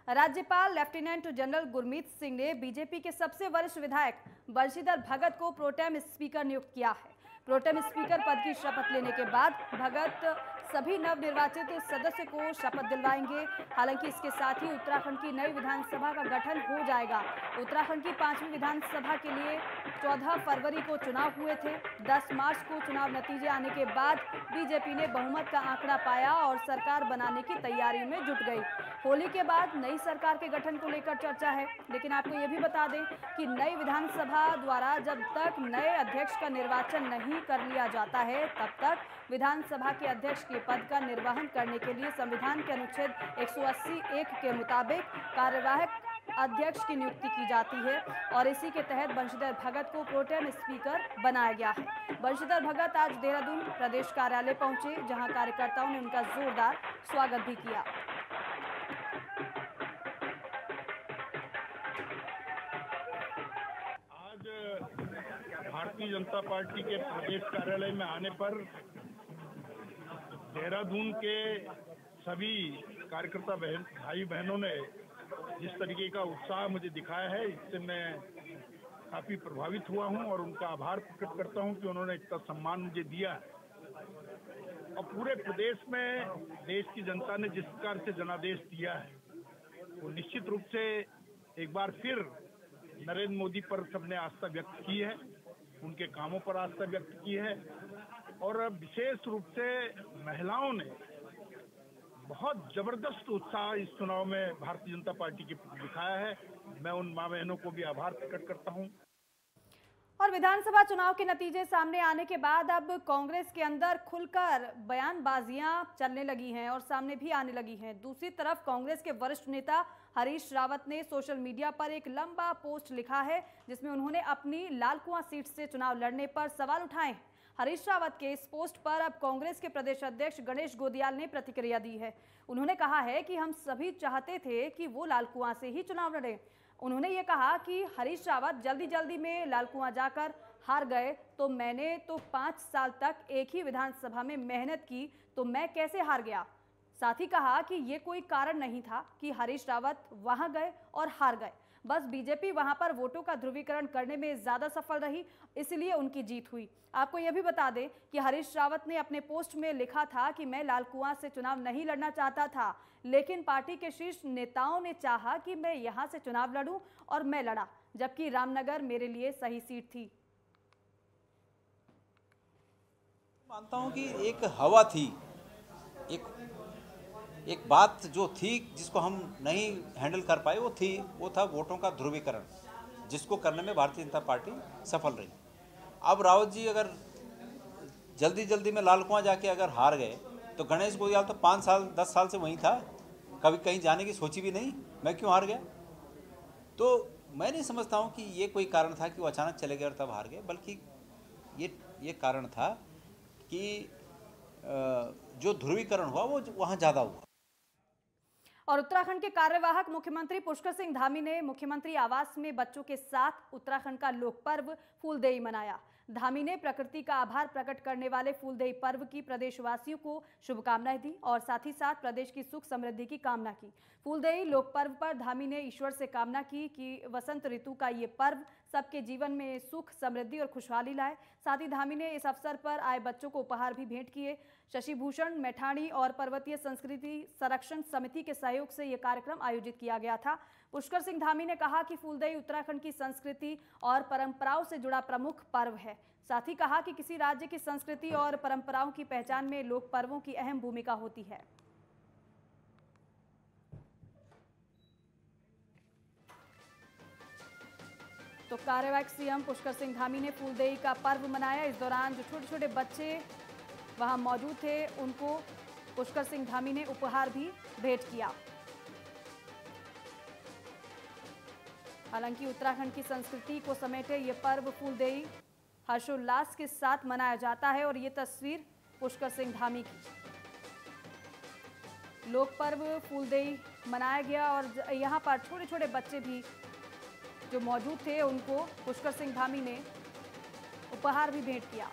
राज्यपाल lieutenant general Gurmeet Singh ने BJP के सबसे वरिष्ठ विधायक बंशीधर भगत को प्रोटेम स्पीकर नियुक्त किया है। प्रोटेम स्पीकर पद की शपथ लेने के बाद भगत सभी नवनिर्वाचित सदस्य को शपथ दिलवाएंगे। हालांकि इसके साथ ही उत्तराखंड की नई विधानसभा का गठन हो जाएगा। उत्तराखंड की 5वीं विधानसभा के लिए 14 फरवरी को चुनाव हुए थे। 10 मार्च को चुनाव नतीजे आने के बाद बीजेपी ने बहुमत का आंकड़ा पाया और सरकार बनाने की तैयारी में जुट गई। होली के बाद नई सरकार के गठन को लेकर चर्चा है, लेकिन आपको यह भी बता दें कि नई विधानसभा द्वारा जब तक नए अध्यक्ष का निर्वाचन नहीं कर लिया जाता है, तब तक विधानसभा के अध्यक्ष के पद का निर्वहन करने के लिए संविधान के अनुच्छेद 180(1) के मुताबिक कार्यवाहक अध्यक्ष की नियुक्ति की जाती है और इसी के तहत बंशीधर भगत को प्रोटेम स्पीकर बनाया गया है। बंशीधर भगत आज देहरादून प्रदेश कार्यालय पहुंचे, जहां कार्यकर्ताओं ने उनका जोरदार स्वागत भी किया। भारतीय जनता पार्टी के प्रदेश कार्यालय में आने पर देहरादून के सभी कार्यकर्ता भाई बहनों ने जिस तरीके का उत्साह मुझे दिखाया है, इससे मैं काफी प्रभावित हुआ हूं और उनका आभार प्रकट करता हूं कि उन्होंने इतना सम्मान मुझे दिया। और पूरे प्रदेश में देश की जनता ने जिस प्रकार से जनादेश दिया है, वो निश्चित रूप से एक बार फिर नरेंद्र मोदी पर सबने आस्था व्यक्त की है, उनके कामों पर आस्था व्यक्त की है और विशेष रूप से महिलाओं ने बहुत जबरदस्त उत्साह इस चुनाव में भारतीय जनता पार्टी के प्रति दिखाया है। मैं उन मां बहनों को भी आभार प्रकट करता हूं। और विधानसभा चुनाव के नतीजे सामने आने के बाद अब कांग्रेस के अंदर खुलकर बयानबाजियां चलने लगी हैं और सामने भी आने लगी हैं। दूसरी तरफ कांग्रेस के वरिष्ठ नेता हरीश रावत ने सोशल मीडिया पर एक लंबा पोस्ट लिखा है, जिसमें उन्होंने अपनी लालकुआं सीट से चुनाव लड़ने पर सवाल उठाए हैं। हरीश रावत के इस पोस्ट पर अब कांग्रेस के प्रदेश अध्यक्ष गणेश गोदियाल ने प्रतिक्रिया दी है। उन्होंने कहा है कि हम सभी चाहते थे कि वो लालकुआं से ही चुनाव लड़े। उन्होंने ये कहा कि हरीश रावत जल्दी में लालकुआं जाकर हार गए, तो मैंने तो 5 साल तक एक ही विधानसभा में मेहनत की, तो मैं कैसे हार गया। साथ ही कहा कि ये कोई कारण नहीं था कि हरीश रावत वहां गए और हार गए, बस बीजेपी वहां पर वोटों का ध्रुवीकरण करने में ज्यादा सफल रही, इसलिए उनकी जीत हुई। आपको यह भी बता दें कि हरीश रावत ने अपने पोस्ट में लिखा था कि मैं लालकुआं से चुनाव नहीं लड़ना चाहता था, लेकिन पार्टी के शीर्ष नेताओं ने चाहा कि मैं यहां से चुनाव लड़ूं और मैं लड़ा, जबकि रामनगर मेरे लिए सही सीट थी। मानता हूं कि एक हवा थी, एक बात जो थी जिसको हम नहीं हैंडल कर पाए, वो था वोटों का ध्रुवीकरण, जिसको करने में भारतीय जनता पार्टी सफल रही। अब रावत जी अगर जल्दी में लालकुआं जाके अगर हार गए, तो गणेश गोदियाल तो 5 साल 10 साल से वहीं था, कभी कहीं जाने की सोची भी नहीं, मैं क्यों हार गया। तो मैं नहीं समझता हूं कि ये कोई कारण था कि वो अचानक चले गए और तब हार गए, बल्कि ये कारण था कि जो ध्रुवीकरण हुआ वो वहाँ ज़्यादा हुआ। और उत्तराखंड के कार्यवाहक मुख्यमंत्री पुष्कर सिंह धामी ने मुख्यमंत्री आवास में बच्चों के साथ उत्तराखंड का लोक पर्व फूलदेई मनाया। धामी ने प्रकृति का आभार प्रकट करने वाले फूलदेई पर्व की प्रदेशवासियों को शुभकामनाएं दी और साथ ही साथ प्रदेश की सुख समृद्धि की कामना की। फूलदेई लोक पर्व पर धामी ने ईश्वर से कामना की कि वसंत ऋतु का ये पर्व सबके जीवन में सुख समृद्धि और खुशहाली लाए। साथ ही धामी ने इस अवसर पर आए बच्चों को उपहार भी भेंट किए। शशि भूषण मैठाणी और पर्वतीय संस्कृति संरक्षण समिति के सहयोग से यह कार्यक्रम आयोजित किया गया था। पुष्कर सिंह धामी ने कहा कि फूलदेई उत्तराखंड की संस्कृति और परंपराओं से जुड़ा प्रमुख पर्व है। साथ ही कहा कि किसी राज्य की संस्कृति और परंपराओं की पहचान में लोक पर्वों की अहम भूमिका होती है। तो कार्यवाहक सीएम पुष्कर सिंह धामी ने फूलदेई का पर्व मनाया। इस दौरान जो छोटे छोटे बच्चे वहां मौजूद थे, उनको पुष्कर सिंह धामी ने उपहार भी भेंट किया। हालांकि उत्तराखंड की संस्कृति को समेटे ये पर्व फूलदेई हर्षोल्लास के साथ मनाया जाता है और ये तस्वीर पुष्कर सिंह धामी की। लोक पर्व फूलदेई मनाया गया और यहाँ पर छोटे छोटे बच्चे भी जो मौजूद थे, उनको पुष्कर सिंह धामी ने उपहार भी भेंट किया।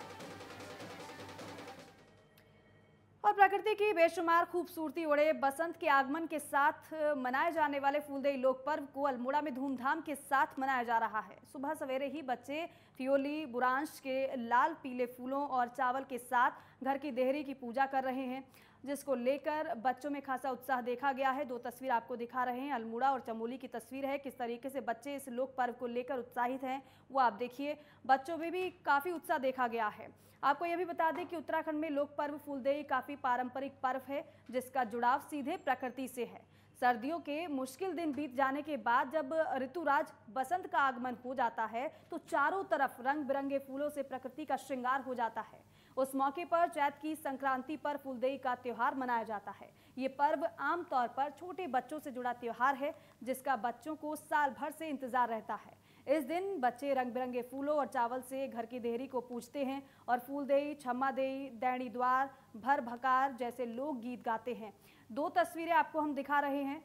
और प्रकृति की बेशुमार खूबसूरती ओढ़े बसंत के आगमन के साथ मनाए जाने वाले फूलदेई लोक पर्व को अल्मोड़ा में धूमधाम के साथ मनाया जा रहा है। सुबह सवेरे ही बच्चे फियोली बुरांश के लाल पीले फूलों और चावल के साथ घर की देहरी की पूजा कर रहे हैं, जिसको लेकर बच्चों में खासा उत्साह देखा गया है। दो तस्वीर आपको दिखा रहे हैं, अल्मोड़ा और चमोली की तस्वीर है। किस तरीके से बच्चे इस लोक पर्व को लेकर उत्साहित हैं वो आप देखिए। बच्चों में भी काफ़ी उत्साह देखा गया है। आपको यह भी बता दें कि उत्तराखंड में लोक पर्व फूलदेई काफ़ी पारंपरिक पर्व है, जिसका जुड़ाव सीधे प्रकृति से है। सर्दियों के मुश्किल दिन बीत जाने के बाद जब ऋतुराज बसंत का आगमन हो जाता है तो चारों तरफ रंग बिरंगे फूलों से प्रकृति का श्रृंगार हो जाता है। उस मौके पर चैत की संक्रांति पर फूलदेई का त्योहार मनाया जाता है। ये पर्व आमतौर पर छोटे बच्चों से जुड़ा त्योहार है, जिसका बच्चों को साल भर से इंतजार रहता है। इस दिन बच्चे रंग बिरंगे फूलों और चावल से घर की देहरी को पूजते हैं और फूलदेई, छम्मा देई, दैणी द्वार, भर भकार जैसे लोक गीत गाते हैं। दो तस्वीरें आपको हम दिखा रहे हैं,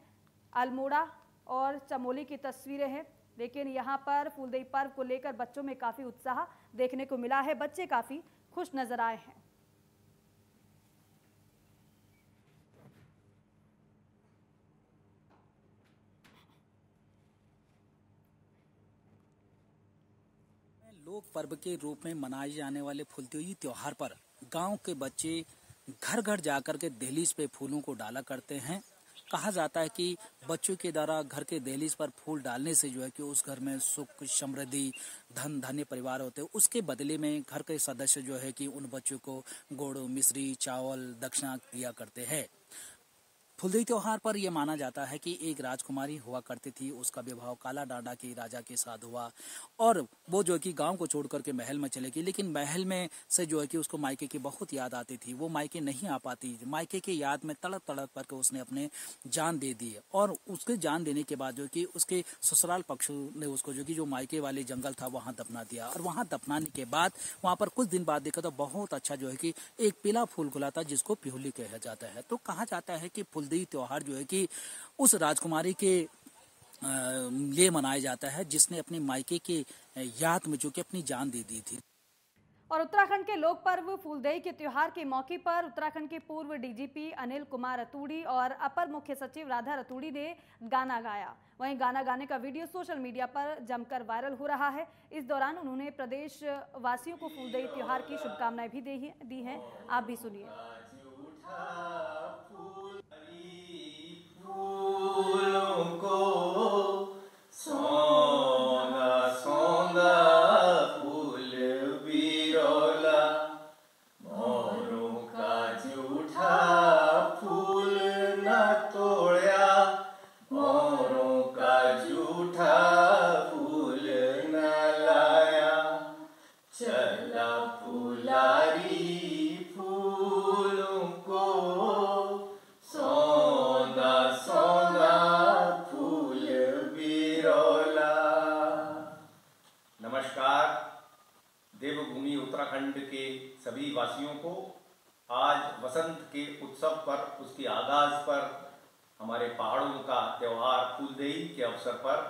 अल्मोड़ा और चमोली की तस्वीरें हैं, लेकिन यहाँ पर फूलदेई पर्व को लेकर बच्चों में काफ़ी उत्साह देखने को मिला है। बच्चे काफ़ी खुश नजर आए हैं। लोक पर्व के रूप में मनाए जाने वाले फूलदेई त्योहार पर गांव के बच्चे घर घर जाकर के दहलीज पे फूलों को डाला करते हैं। कहा जाता है कि बच्चों के द्वारा घर के दहलीज पर फूल डालने से जो है कि उस घर में सुख समृद्धि धन धान्य परिवार होते हैं। उसके बदले में घर के सदस्य जो है कि उन बच्चों को गुड़ मिश्री चावल दक्षिणा दिया करते हैं। फूलदेई त्योहार पर यह माना जाता है कि एक राजकुमारी हुआ करती थी, उसका विवाह काला डांडा के राजा के साथ हुआ और वो जो है कि गांव को छोड़ करके महल में चले गई। लेकिन महल में से जो है कि उसको मायके की बहुत याद आती थी, वो मायके नहीं आ पाती। मायके की याद में तड़प तड़प करके उसने अपने जान दे दी और उसके जान देने के बाद जो कि उसके ससुराल पक्ष ने उसको जो कि जो मायके वाले जंगल था वहाँ दफना दिया। और वहाँ दफनाने के बाद वहाँ पर कुछ दिन बाद देखा तो बहुत अच्छा जो है कि एक पीला फूल खुला था, जिसको पिहुली कहा जाता है। तो कहा जाता है कि फूलदेई त्योहार जो है कि उस राजकुमारी के लिए मनाया जाता है, जिसने अपने मायके के याद में जो कि अपनी जान दे दी थी। और उत्तराखंड के लोक पर्व फूलदेई के त्योहार के मौके पर उत्तराखंड के पूर्व डीजीपी अनिल कुमार रतूड़ी और अपर मुख्य सचिव राधा रतूड़ी ने गाना गाया। वहीं गाना गाने का वीडियो सोशल मीडिया पर जमकर वायरल हो रहा है। इस दौरान उन्होंने प्रदेश वासियों को फूलदेई त्योहार की शुभकामनाएं भी दी हैं। आप भी सुनिए। नमस्कार। देवभूमि उत्तराखंड के सभी वासियों को आज वसंत के उत्सव पर, उसके आगाज पर, हमारे पहाड़ों का त्योहार फूलदेई के अवसर पर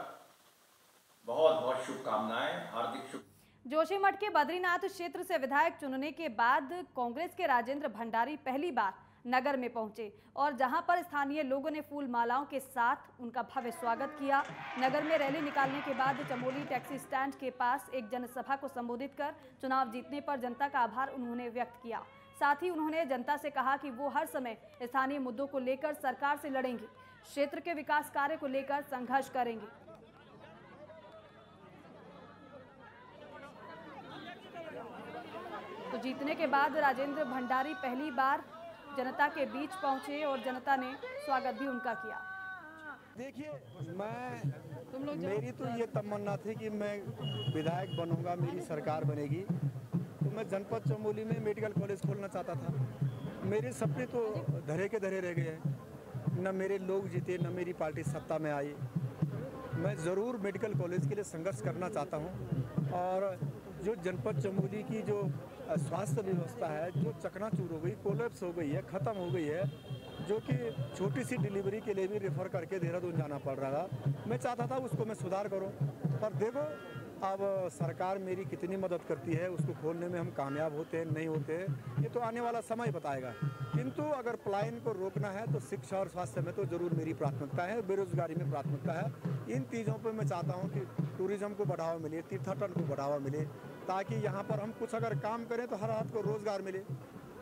बहुत बहुत शुभकामनाएं, हार्दिक शुभ। जोशीमठ के बद्रीनाथ क्षेत्र से विधायक चुनने के बाद कांग्रेस के राजेंद्र भंडारी पहली बार नगर में पहुंचे और जहां पर स्थानीय लोगों ने फूल मालाओं के साथ उनका भव्य स्वागत किया। नगर में रैली निकालने के बाद चमोली टैक्सी स्टैंड के पास एक जनसभा को संबोधित कर चुनाव जीतने पर जनता का आभार उन्होंने व्यक्त किया। साथ ही उन्होंने जनता से कहा कि वो हर समय स्थानीय मुद्दों को लेकर सरकार से लड़ेंगे, क्षेत्र के विकास कार्य को लेकर संघर्ष करेंगे। तो जीतने के बाद राजेंद्र भंडारी पहली बार जनता के बीच पहुंचे और जनता ने स्वागत भी उनका किया। देखिए, मेरी तो ये तमन्ना थी कि मैं विधायक बनूंगा, मेरी सरकार बनेगी, तो मैं जनपद चमोली में मेडिकल कॉलेज खोलना चाहता था। मेरे सपने तो धरे के धरे रह गए, न मेरे लोग जीते, न मेरी पार्टी सत्ता में आई। मैं ज़रूर मेडिकल कॉलेज के लिए संघर्ष करना चाहता हूँ और जो जनपद चमोली की जो स्वास्थ्य व्यवस्था है, जो चकनाचूर हो गई, कोलैप्स हो गई है, ख़त्म हो गई है, जो कि छोटी सी डिलीवरी के लिए भी रेफ़र करके देहरादून जाना पड़ रहा था, मैं चाहता था उसको मैं सुधार करूं। पर देखो, अब सरकार मेरी कितनी मदद करती है, उसको खोलने में हम कामयाब होते हैं नहीं होते हैं, ये तो आने वाला समय बताएगा। किंतु अगर पलायन को रोकना है तो शिक्षा और स्वास्थ्य में तो ज़रूर मेरी प्राथमिकता है, बेरोजगारी में प्राथमिकता है। इन चीज़ों पर मैं चाहता हूँ कि टूरिज़्म को बढ़ावा मिले, तीर्थाटन को बढ़ावा मिले, ताकि यहाँ पर हम कुछ अगर काम करें तो हर हाथ को रोज़गार मिले।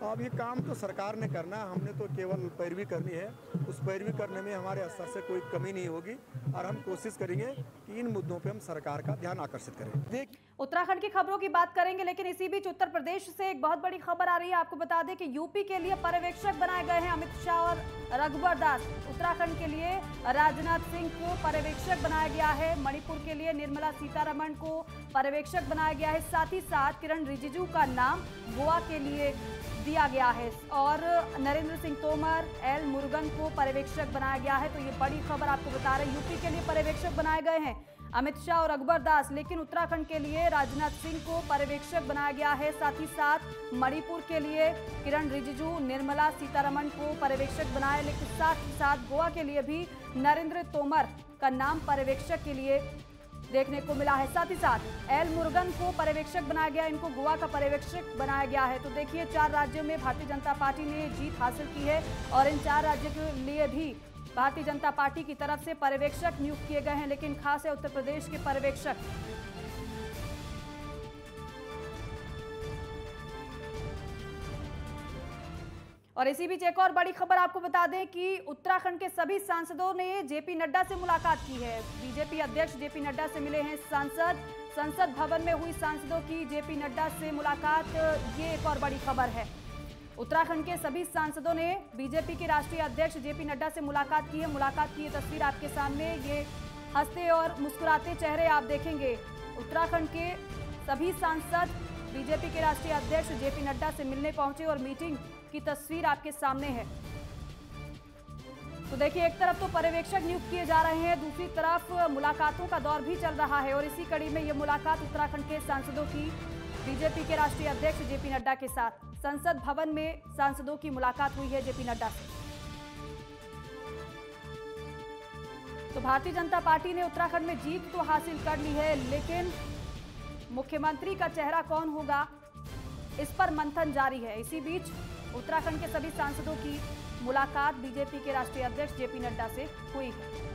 अब ये काम तो सरकार ने करना है, हमने तो केवल पैरवी करनी है। उस पैरवी करने में हमारे स्तर से कोई कमी नहीं होगी और हम कोशिश करेंगे कि इन मुद्दों पे हम सरकार का ध्यान आकर्षित करें। उत्तराखंड की खबरों की बात करेंगे, लेकिन इसी बीच उत्तर प्रदेश से एक बहुत बड़ी खबर आ रही है। आपको बता दें कि यूपी के लिए पर्यवेक्षक बनाए गए हैं अमित शाह और रघुवर दास। उत्तराखंड के लिए राजनाथ सिंह को पर्यवेक्षक बनाया गया है। मणिपुर के लिए निर्मला सीतारमण को पर्यवेक्षक बनाया गया है। साथ ही साथ किरण रिजिजू का नाम गोवा के लिए दिया गया है और नरेंद्र सिंह तोमर, एल मुरुगन को पर्यवेक्षक बनाया गया है। तो ये बड़ी खबर आपको बता रहे हैं, यूपी के लिए पर्यवेक्षक बनाए गए हैं अमित शाह और रघुवर दास, लेकिन उत्तराखंड के लिए राजनाथ सिंह को पर्यवेक्षक बनाया गया है। साथ ही साथ मणिपुर के लिए किरण रिजिजू, निर्मला सीतारमण को पर्यवेक्षक बनाया, लेकिन साथ ही साथ गोवा के लिए भी नरेंद्र तोमर का नाम पर्यवेक्षक के लिए देखने को मिला है। साथ ही साथ एल मुरुगन को पर्यवेक्षक बनाया गया, इनको गोवा का पर्यवेक्षक बनाया गया है। तो देखिए 4 राज्यों में भारतीय जनता पार्टी ने जीत हासिल की है और इन 4 राज्यों के लिए भी भारतीय जनता पार्टी की तरफ से पर्यवेक्षक नियुक्त किए गए हैं, लेकिन खास है उत्तर प्रदेश के पर्यवेक्षक। और इसी बीच एक और बड़ी खबर आपको बता दें कि उत्तराखंड के सभी सांसदों ने जेपी नड्डा से मुलाकात की है। बीजेपी अध्यक्ष जेपी नड्डा से मिले हैं सांसद। संसद भवन में हुई सांसदों की जेपी नड्डा से मुलाकात, ये एक और बड़ी खबर है। उत्तराखंड के सभी सांसदों ने बीजेपी के राष्ट्रीय अध्यक्ष जेपी नड्डा से मुलाकात की है। मुलाकात की ये तस्वीर आपके सामने, ये हंसते और मुस्कुराते चेहरे आप देखेंगे। उत्तराखंड के सभी सांसद बीजेपी के राष्ट्रीय अध्यक्ष जेपी नड्डा से मिलने पहुंचे और मीटिंग की तस्वीर आपके सामने है। तो देखिए, एक तरफ तो पर्यवेक्षक नियुक्त किए जा रहे हैं, दूसरी तरफ मुलाकातों का दौर भी चल रहा है और इसी कड़ी में ये मुलाकात उत्तराखंड के सांसदों की बीजेपी के राष्ट्रीय अध्यक्ष जेपी नड्डा के साथ संसद भवन में सांसदों की मुलाकात हुई है जेपी नड्डा से। तो भारतीय जनता पार्टी ने उत्तराखंड में जीत तो हासिल कर ली है, लेकिन मुख्यमंत्री का चेहरा कौन होगा, इस पर मंथन जारी है। इसी बीच उत्तराखंड के सभी सांसदों की मुलाकात बीजेपी के राष्ट्रीय अध्यक्ष जेपी नड्डा से हुई है।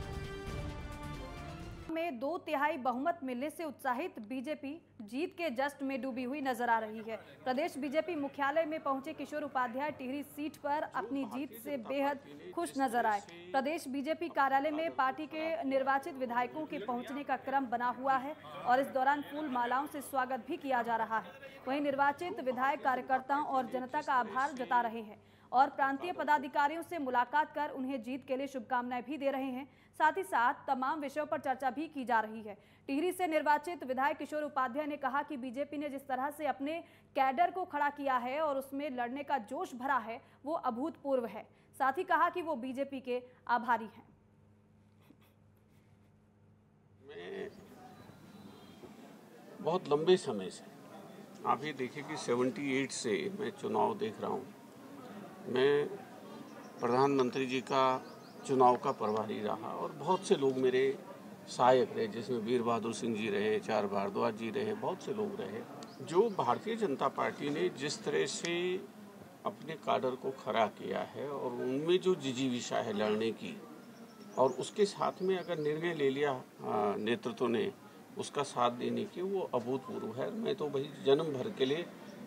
में 2/3 बहुमत मिलने से उत्साहित बीजेपी जीत के जश्न में डूबी हुई नजर आ रही है। प्रदेश बीजेपी मुख्यालय में पहुंचे किशोर उपाध्याय टिहरी सीट पर अपनी जीत से बेहद खुश नजर आए। प्रदेश बीजेपी कार्यालय में पार्टी के निर्वाचित विधायकों के पहुंचने का क्रम बना हुआ है और इस दौरान फूल मालाओं से स्वागत भी किया जा रहा है। वहीं निर्वाचित विधायक कार्यकर्ताओं और जनता का आभार जता रहे हैं और प्रांतीय पदाधिकारियों से मुलाकात कर उन्हें जीत के लिए शुभकामनाएं भी दे रहे हैं। साथ ही साथ तमाम विषयों पर चर्चा भी की जा रही है। टिहरी से निर्वाचित विधायक किशोर उपाध्याय ने कहा कि बीजेपी ने जिस तरह से अपने कैडर को खड़ा किया है और उसमें लड़ने का जोश भरा है, वो अभूतपूर्व है। साथ ही कहा कि वो बीजेपी के आभारी हैं। मैं बहुत लंबे समय से, आप ये देखिए कि 78 से मैं चुनाव देख रहा हूँ। मैं प्रधानमंत्री जी का चुनाव का प्रभारी रहा और बहुत से लोग मेरे सहायक रहे, जिसमें वीर बहादुर सिंह जी रहे, चार भारद्वाज जी रहे, बहुत से लोग रहे। जो भारतीय जनता पार्टी ने जिस तरह से अपने काडर को खड़ा किया है और उनमें जो जिजीविषा है लड़ने की, और उसके साथ में अगर निर्णय ले लिया नेतृत्व ने उसका साथ देने की, वो अभूतपूर्व है। मैं तो भाई जन्म भर के लिए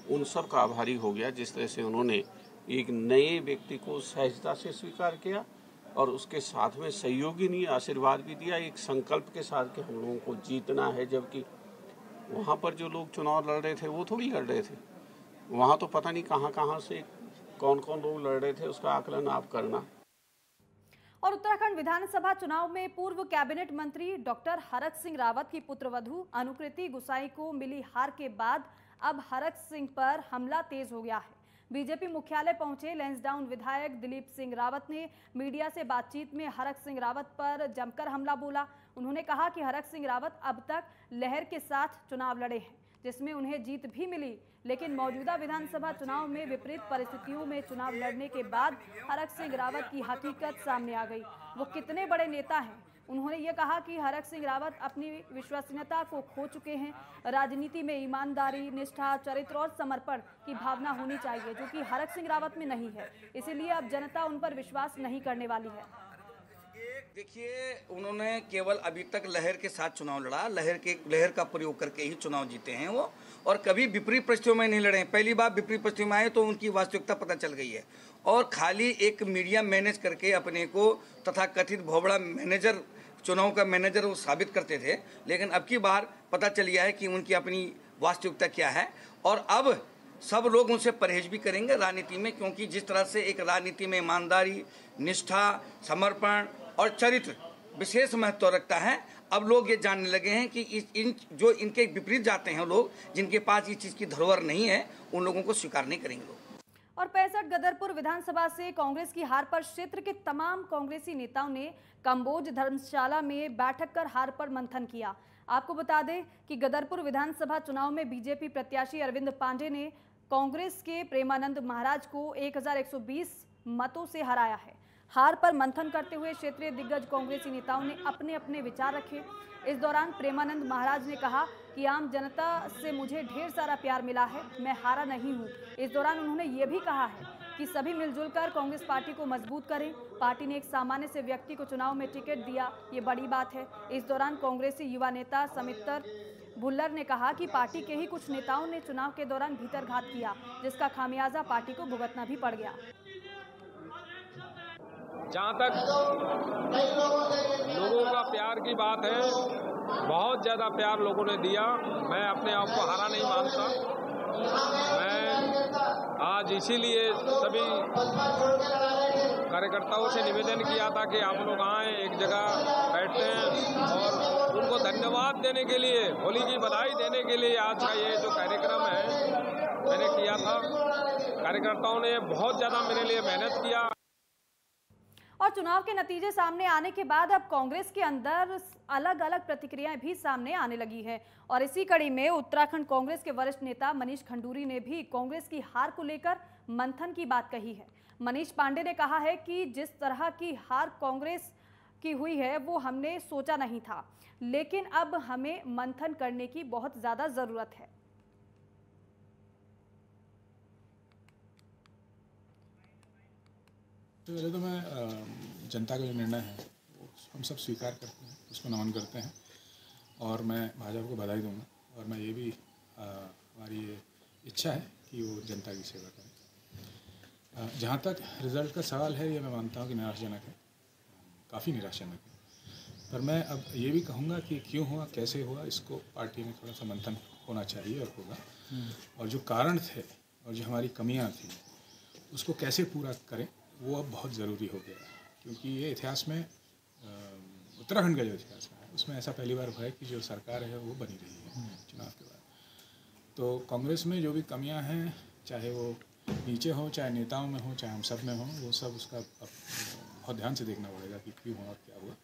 उन सब का आभारी हो गया, जिस तरह से उन्होंने एक नए व्यक्ति को सहजता से स्वीकार किया और उसके साथ में सहयोगी नहीं आशीर्वाद भी दिया, एक संकल्प के साथ कि हम लोगों को जीतना है। जबकि वहाँ पर जो लोग चुनाव लड़ रहे थे वो थोड़ी लड़ रहे थे, वहाँ तो पता नहीं कहाँ से कौन कौन लोग लड़ रहे थे, उसका आकलन आप करना। और उत्तराखंड विधानसभा चुनाव में पूर्व कैबिनेट मंत्री डॉक्टर हरक सिंह रावत की पुत्रवधू अनुकृति गुसाई को मिली हार के बाद अब हरक सिंह पर हमला तेज हो गया है। बीजेपी मुख्यालय पहुंचे लैंसडाउन विधायक दिलीप सिंह रावत ने मीडिया से बातचीत में हरक सिंह रावत पर जमकर हमला बोला। उन्होंने कहा कि हरक सिंह रावत अब तक लहर के साथ चुनाव लड़े हैं, जिसमें उन्हें जीत भी मिली, लेकिन मौजूदा विधानसभा चुनाव में विपरीत परिस्थितियों में चुनाव लड़ने के बाद हरक सिंह रावत की हकीकत सामने आ गई। वो कितने बड़े नेता हैं, उन्होंने ये कहा कि हरक सिंह रावत अपनी विश्वसनीयता को खो चुके हैं। राजनीति में ईमानदारी, निष्ठा, चरित्र और समर्पण की भावना होनी चाहिए, जो कि हरक सिंह रावत में नहीं है। इसीलिए अब जनता उन पर विश्वास नहीं करने वाली है। देखिए, उन्होंने केवल अभी तक लहर के साथ चुनाव लड़ा, लहर का प्रयोग करके ही चुनाव जीते हैं वो, और कभी विपरीत परिस्थितियों में नहीं लड़े। पहली बार विपरीत परिस्थितियों में आए तो उनकी वास्तविकता पता चल गई है, और खाली एक मीडिया मैनेज करके अपने को तथा कथित भोबड़ा मैनेजर, चुनाव का मैनेजर वो साबित करते थे। लेकिन अब की बार पता चल गया है कि उनकी अपनी वास्तविकता क्या है, और अब सब लोग उनसे परहेज भी करेंगे राजनीति में, क्योंकि जिस तरह से एक राजनीति में ईमानदारी, निष्ठा, समर्पण और चरित्र विशेष महत्व रखता है, अब लोग ये जानने लगे हैं कि जो इनके विपरीत जाते हैं लोग, जिनके पास ये चीज़ की धरोहर नहीं है, उन लोगों को स्वीकार नहीं करेंगे लोग। और 65 गदरपुर विधानसभा से कांग्रेस की हार पर क्षेत्र के तमाम कांग्रेसी नेताओं ने कंबोज धर्मशाला में बैठक कर हार पर मंथन किया। आपको बता दें कि गदरपुर विधानसभा चुनाव में बीजेपी प्रत्याशी अरविंद पांडे ने कांग्रेस के प्रेमानंद महाराज को 1120 मतों से हराया है। हार पर मंथन करते हुए क्षेत्रीय दिग्गज कांग्रेसी नेताओं ने अपने अपने विचार रखे। इस दौरान प्रेमानंद महाराज ने कहा कि आम जनता से मुझे ढेर सारा प्यार मिला है, मैं हारा नहीं हूं। इस दौरान उन्होंने ये भी कहा है कि सभी मिलजुल कर कांग्रेस पार्टी को मजबूत करें। पार्टी ने एक सामान्य से व्यक्ति को चुनाव में टिकट दिया, ये बड़ी बात है। इस दौरान कांग्रेसी युवा नेता समित्र भुल्लर ने कहा कि पार्टी के ही कुछ नेताओं ने चुनाव के दौरान भीतरघात किया, जिसका खामियाजा पार्टी को भुगतना भी पड़ गया। जहाँ तक लोगों का प्यार की बात है, बहुत ज़्यादा प्यार लोगों ने दिया। मैं अपने आप को हारा नहीं मानता। मैं आज इसीलिए सभी कार्यकर्ताओं से निवेदन किया था कि आप लोग आएँ, एक जगह बैठते हैं, और उनको धन्यवाद देने के लिए, होली की बधाई देने के लिए आज का ये जो कार्यक्रम है मैंने किया था। कार्यकर्ताओं ने बहुत ज़्यादा मेरे लिए मेहनत किया। और चुनाव के नतीजे सामने आने के बाद अब कांग्रेस के अंदर अलग अलग प्रतिक्रियाएं भी सामने आने लगी हैं। और इसी कड़ी में उत्तराखंड कांग्रेस के वरिष्ठ नेता मनीष खंडूरी ने भी कांग्रेस की हार को लेकर मंथन की बात कही है। मनीष पांडे ने कहा है कि जिस तरह की हार कांग्रेस की हुई है वो हमने सोचा नहीं था, लेकिन अब हमें मंथन करने की बहुत ज्यादा जरूरत है। तो पहले तो मैं जनता का जो निर्णय है वो हम सब स्वीकार करते हैं, उसको नमन करते हैं, और मैं भाजपा को बधाई दूंगा। और मैं ये भी हमारी ये इच्छा है कि वो जनता की सेवा करें। जहाँ तक रिज़ल्ट का सवाल है, ये मैं मानता हूँ कि निराशाजनक है, काफ़ी निराशाजनक है। पर मैं अब ये भी कहूँगा कि क्यों हुआ, कैसे हुआ, इसको पार्टी में थोड़ा सा मंथन होना चाहिए और होगा। और जो कारण थे और जो हमारी कमियाँ थी उसको कैसे पूरा करें, वो अब बहुत ज़रूरी हो गया है। क्योंकि ये इतिहास में, उत्तराखंड का जो इतिहास है उसमें ऐसा पहली बार हुआ है कि जो सरकार है वो बनी रही है चुनाव के बाद। तो कांग्रेस में जो भी कमियां हैं, चाहे वो नीचे हो, चाहे नेताओं में हो, चाहे हम सब में हो, वो सब उसका बहुत ध्यान से देखना पड़ेगा कि क्यों हुआ और क्या हुआ।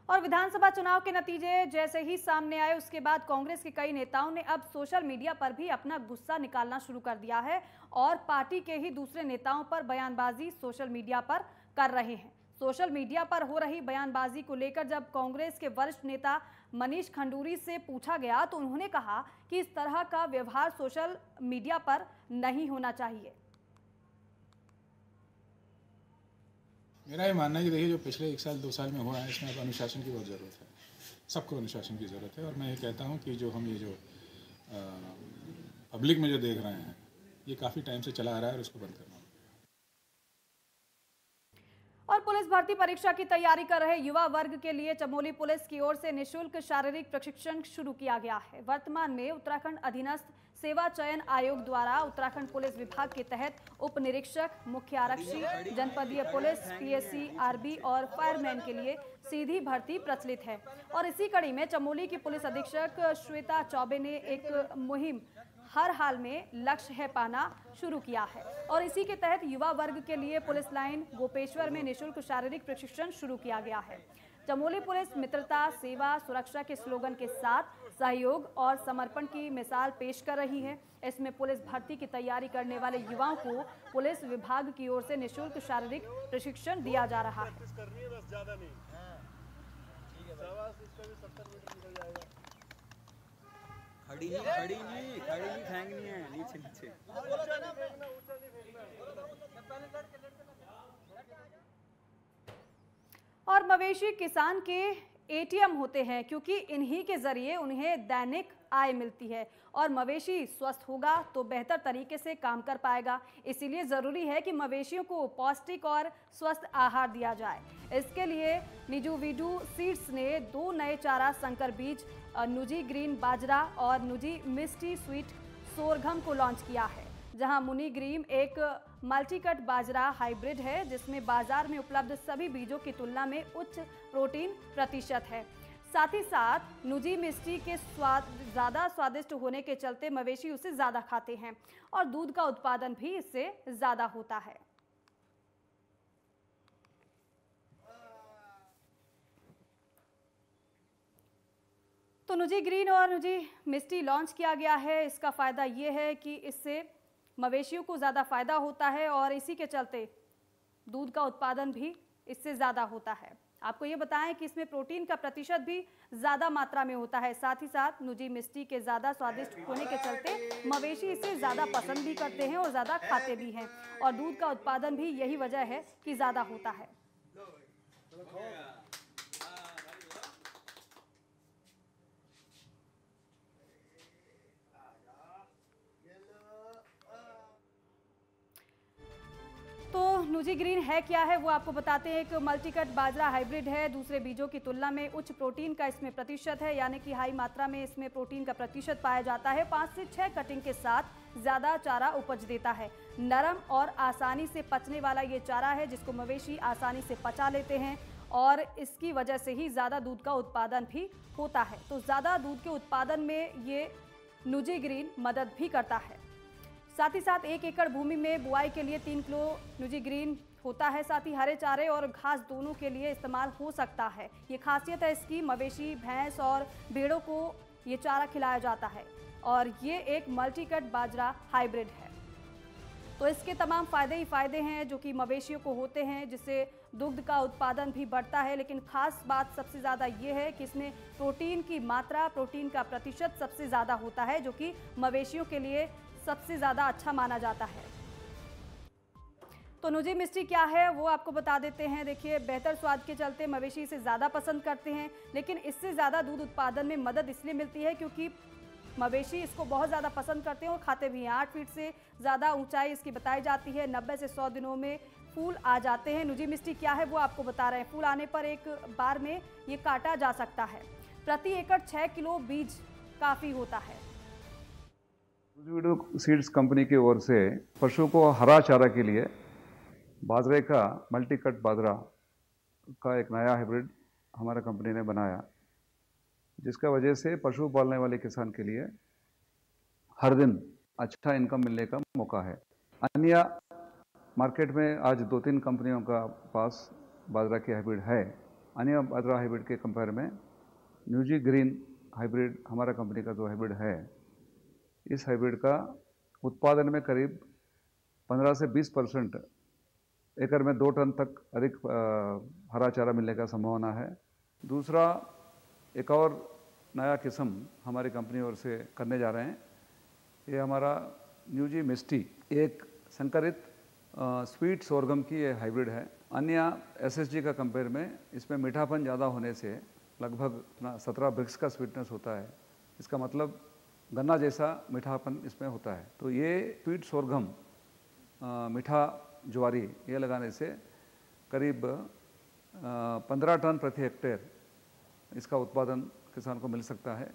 और विधानसभा चुनाव के नतीजे जैसे ही सामने आए उसके बाद कांग्रेस के कई नेताओं ने अब सोशल मीडिया पर भी अपना गुस्सा निकालना शुरू कर दिया है और पार्टी के ही दूसरे नेताओं पर बयानबाजी सोशल मीडिया पर कर रहे हैं। सोशल मीडिया पर हो रही बयानबाजी को लेकर जब कांग्रेस के वरिष्ठ नेता मनीष खंडूरी से पूछा गया तो उन्होंने कहा कि इस तरह का व्यवहार सोशल मीडिया पर नहीं होना चाहिए। मेरा ये मानना है कि देखिए, जो पिछले 1 साल 2 साल में हुआ है, इसमें अब अनुशासन की बहुत ज़रूरत है। सबको अनुशासन की ज़रूरत है। और मैं ये कहता हूँ कि जो हम ये जो पब्लिक में जो देख रहे हैं, ये काफ़ी टाइम से चला आ रहा है और उसको बंद करना। और पुलिस भर्ती परीक्षा की तैयारी कर रहे युवा वर्ग के लिए चमोली पुलिस की ओर से निःशुल्क शारीरिक प्रशिक्षण शुरू किया गया है। वर्तमान में उत्तराखंड अधीनस्थ सेवा चयन आयोग द्वारा उत्तराखंड पुलिस विभाग के तहत उप निरीक्षक, मुख्य आरक्षी, जनपदीय पुलिस, पीएससी, आरबी और फायरमैन के लिए सीधी भर्ती प्रचलित है। और इसी कड़ी में चमोली की पुलिस अधीक्षक श्वेता चौबे ने एक मुहिम हर हाल में लक्ष्य है पाना शुरू किया है। और इसी के तहत युवा वर्ग के लिए पुलिस लाइन गोपेश्वर में निःशुल्क शारीरिक प्रशिक्षण शुरू किया गया है। चमोली पुलिस मित्रता, सेवा, सुरक्षा के स्लोगन के साथ सहयोग और समर्पण की मिसाल पेश कर रही है। इसमें पुलिस भर्ती की तैयारी करने वाले युवाओं को पुलिस विभाग की ओर से निःशुल्क शारीरिक प्रशिक्षण दिया जा रहा है। खड़ी नहीं फेंकनी है, नीचे नीचे। और मवेशी किसान के एटीएम होते हैं, क्योंकि इन्हीं के जरिए उन्हें दैनिक आय मिलती है और मवेशी स्वस्थ होगा तो बेहतर तरीके से काम कर पाएगा। इसीलिए ज़रूरी है कि मवेशियों को पौष्टिक और स्वस्थ आहार दिया जाए। इसके लिए निजुवीडू सीड्स ने 2 नए चारा संकर बीज नुजी ग्रीन बाजरा और नुजी मिस्टी स्वीट सोरघम को लॉन्च किया है, जहां मुनी ग्रीन एक मल्टीकट बाजरा हाइब्रिड है जिसमें बाजार में उपलब्ध सभी बीजों की तुलना में उच्च प्रोटीन प्रतिशत है। साथ ही साथ नुजी मिस्टी के स्वाद ज़्यादा स्वादिष्ट होने के चलते मवेशी उसे ज़्यादा खाते हैं और दूध का उत्पादन भी इससे ज़्यादा होता है। तो नुजी ग्रीन और नुजी मिस्टी लॉन्च किया गया है। इसका फ़ायदा ये है कि इससे मवेशियों को ज़्यादा फ़ायदा होता है और इसी के चलते दूध का उत्पादन भी इससे ज़्यादा होता है। आपको ये बताएं कि इसमें प्रोटीन का प्रतिशत भी ज़्यादा मात्रा में होता है। साथ ही साथ नुजी मिस्टी के ज़्यादा स्वादिष्ट होने के चलते मवेशी इसे ज़्यादा पसंद भी करते हैं और ज़्यादा खाते भी हैं और दूध का उत्पादन भी यही वजह है कि ज़्यादा होता है। तो नुजी ग्रीन है क्या है वो आपको बताते हैं। एक मल्टीकट बाजरा हाइब्रिड है, दूसरे बीजों की तुलना में उच्च प्रोटीन का इसमें प्रतिशत है, यानी कि हाई मात्रा में इसमें प्रोटीन का प्रतिशत पाया जाता है। 5 से 6 कटिंग के साथ ज़्यादा चारा उपज देता है। नरम और आसानी से पचने वाला ये चारा है जिसको मवेशी आसानी से पचा लेते हैं और इसकी वजह से ही ज़्यादा दूध का उत्पादन भी होता है। तो ज़्यादा दूध के उत्पादन में ये नुजी ग्रीन मदद भी करता है। साथ ही साथ 1 एकड़ भूमि में बुआई के लिए 3 किलो नुजी ग्रीन होता है। साथ ही हरे चारे और घास दोनों के लिए इस्तेमाल हो सकता है। ये खासियत है इसकी, मवेशी भैंस और भेड़ों को ये चारा खिलाया जाता है और ये एक मल्टीकट बाजरा हाइब्रिड है। तो इसके तमाम फ़ायदे ही फ़ायदे हैं जो कि मवेशियों को होते हैं, जिससे दुग्ध का उत्पादन भी बढ़ता है। लेकिन खास बात सबसे ज़्यादा ये है कि इसमें प्रोटीन की मात्रा, प्रोटीन का प्रतिशत सबसे ज़्यादा होता है, जो कि मवेशियों के लिए सबसे ज़्यादा अच्छा माना जाता है। तो नुजी मिस्टी क्या है वो आपको बता देते हैं। देखिए, बेहतर स्वाद के चलते मवेशी इसे ज़्यादा पसंद करते हैं, लेकिन इससे ज़्यादा दूध उत्पादन में मदद इसलिए मिलती है क्योंकि मवेशी इसको बहुत ज़्यादा पसंद करते हैं और खाते भी हैं। 8 फीट से ज़्यादा ऊंचाई इसकी बताई जाती है। 90 से 100 दिनों में फूल आ जाते हैं। नुजी मिस्टी क्या है वो आपको बता रहे हैं। फूल आने पर एक बार में ये काटा जा सकता है। प्रति एकड़ 6 किलो बीज काफ़ी होता है। निजुवीडू सीड्स कंपनी की ओर से पशु को हरा चारा के लिए बाजरे का मल्टीकट बाजरा का एक नया हाइब्रिड हमारा कंपनी ने बनाया, जिसका वजह से पशु पालने वाले किसान के लिए हर दिन अच्छा इनकम मिलने का मौका है। अन्य मार्केट में आज 2-3 कंपनियों का पास बाजरा की हाइब्रिड है। अन्य बाजरा हाइब्रिड के कंपेयर में नुजी ग्रीन हाइब्रिड हमारा कंपनी का जो हाइब्रिड है, इस हाइब्रिड का उत्पादन में करीब 15 से 20% एकड़ में 2 टन तक अधिक हरा चारा मिलने का संभावना है। दूसरा, एक और नया किस्म हमारी कंपनी ओर से करने जा रहे हैं। ये हमारा नुजी मिस्टी एक संकरित स्वीट सोरगम की ये हाइब्रिड है। अन्य एसएसजी का कंपेयर में इसमें मीठापन ज़्यादा होने से लगभग 17 ब्रिक्स का स्वीटनेस होता है। इसका मतलब गन्ना जैसा मीठापन इसमें होता है। तो ये स्वीट सोरगम मीठा ज्वारी ये लगाने से करीब 15 टन प्रति हेक्टेयर इसका उत्पादन किसान को मिल सकता है।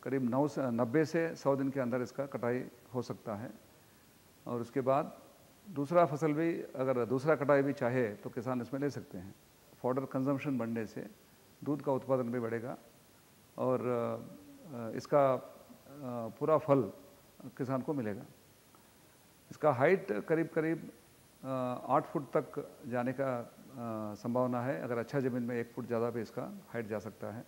करीब 90 से 100 दिन के अंदर इसका कटाई हो सकता है और उसके बाद दूसरा फसल भी, अगर दूसरा कटाई भी चाहे तो किसान इसमें ले सकते हैं। फॉडर कंजम्पशन बढ़ने से दूध का उत्पादन भी बढ़ेगा और इसका पूरा फल किसान को मिलेगा। इसका हाइट करीब 8 फुट तक जाने का संभावना है। अगर अच्छा ज़मीन में 1 फुट ज़्यादा भी इसका हाइट जा सकता है।